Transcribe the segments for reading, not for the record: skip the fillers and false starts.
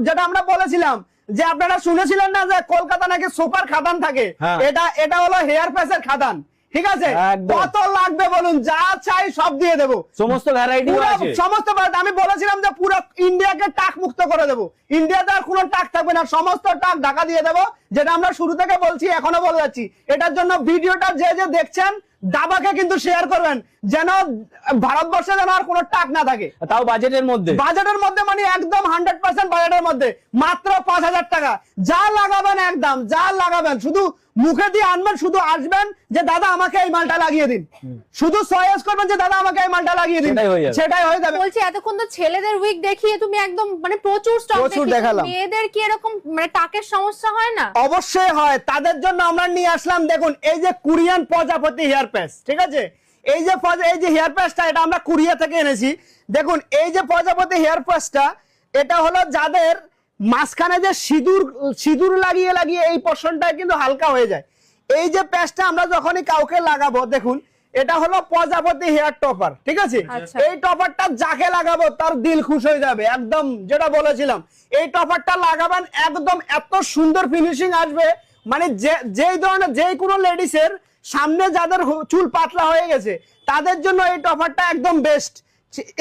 যেটা আমরা বলেছিলাম যে আপনারা শুনেছিলেন না যে কলকাতা নাকি সুপার খাদান থাকে, এটা হলো হেয়ার প্যাচের খাদান। ঠিক আছে, কত লাগবে বলুন, যা চাই সব দিয়ে দেবো, সমস্ত ভ্যারাইটি আছে, সমস্ত ভ্যারাইটি। আমি বলেছিলাম যে পুরো ইন্ডিয়াকে টাক মুক্ত করে দেবো, ইন্ডিয়াতে আর কোনো টাক থাকবে না, সমস্ত টাক ঢাকা দিয়ে দেবো, যেটা আমরা শুরু থেকে বলছি এখনো বলে যাচ্ছি। এটার জন্য ভিডিওটা যে যে দেখছেন দাবাকে কিন্তু শেয়ার করবেন, যেন ভারতবর্ষে যেন আর কোনো টাক না থাকে, তাও বাজেটের মধ্যে মানে একদম 100% বাজেটের মধ্যে, মাত্র 5,000 টাকা। যা লাগাবেন একদম, যা লাগাবেন শুধু মুখে দিয়ে আনবেন, শুধু আসবেন যে দাদা আমাকে এই মালটা লাগিয়ে দিন, শুধু চয়েস করবেন যে দাদা আমাকে এই মালটা লাগিয়ে দিন, সেটাই হয়ে যাবে। বলছি এতক্ষণ তো ছেলেদের উইক দেখিয়ে তুমি একদম মানে প্রচুর স্টক দেখালাম, মেয়েদের কি এরকম মানে টাকের সমস্যা হয় না? অবশ্যই হয়, তাদের জন্য আমরা নিয়ে আসলাম, দেখুন এই যে কোরিয়ান প্রজাপতি হেয়ার প্যাচ। ঠিক আছে, এই যে হেয়ার প্যাচটা এটা আমরা কোরিয়া থেকে এনেছি। দেখুন এই যে প্রজাপতি হেয়ার প্যাচটা, এটা হলো যাদের মাঝখানে যে সিঁদুর লাগিয়ে লাগিয়ে এই পোর্শনটা কিন্তু হালকা হয়ে যায়, এই যে প্যাচটা আমরা যখনই কাউকে লাগাবো, দেখুন এটা হলো প্রজাপতি হেয়ার টপার। ঠিক আছে, এই টপারটা যাকে লাগাবো তার দিল খুশ হয়ে যাবে, একদম যেটা বলেছিলাম। এই টপারটা লাগাবেন, একদম এত সুন্দর ফিনিশিং আসবে, মানে যেই ধরনের যেই কোনো লেডিসের সামনে যাদের চুল পাতলা হয়ে গেছে তাদের জন্য এই টপারটা একদম বেস্ট।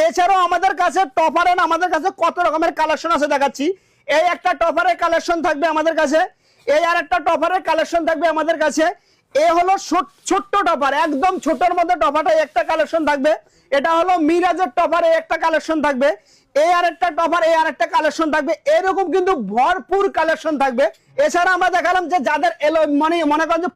এছাড়াও আমাদের কাছে টপারের আমাদের কাছে কত রকমের কালেকশন আছে দেখাচ্ছি। এই একটা টপারের কালেকশন থাকবে আমাদের কাছে, এই আর একটা টপারের কালেকশন থাকবে আমাদের কাছে। এই হলো ছোট্ট টপার, একদম ছোটর মধ্যে টপারটা একটা কালেকশন থাকবে। এটা হলো মিরাজের টপার, এই একটা কালেকশন থাকবে। এই আর একটা টপার, এই আর একটা কালেকশন থাকবে। এরকম কিন্তু ভরপুর কালেকশন থাকবে। এছাড়া আমরা দেখালাম যে যাদের মনে করেন যে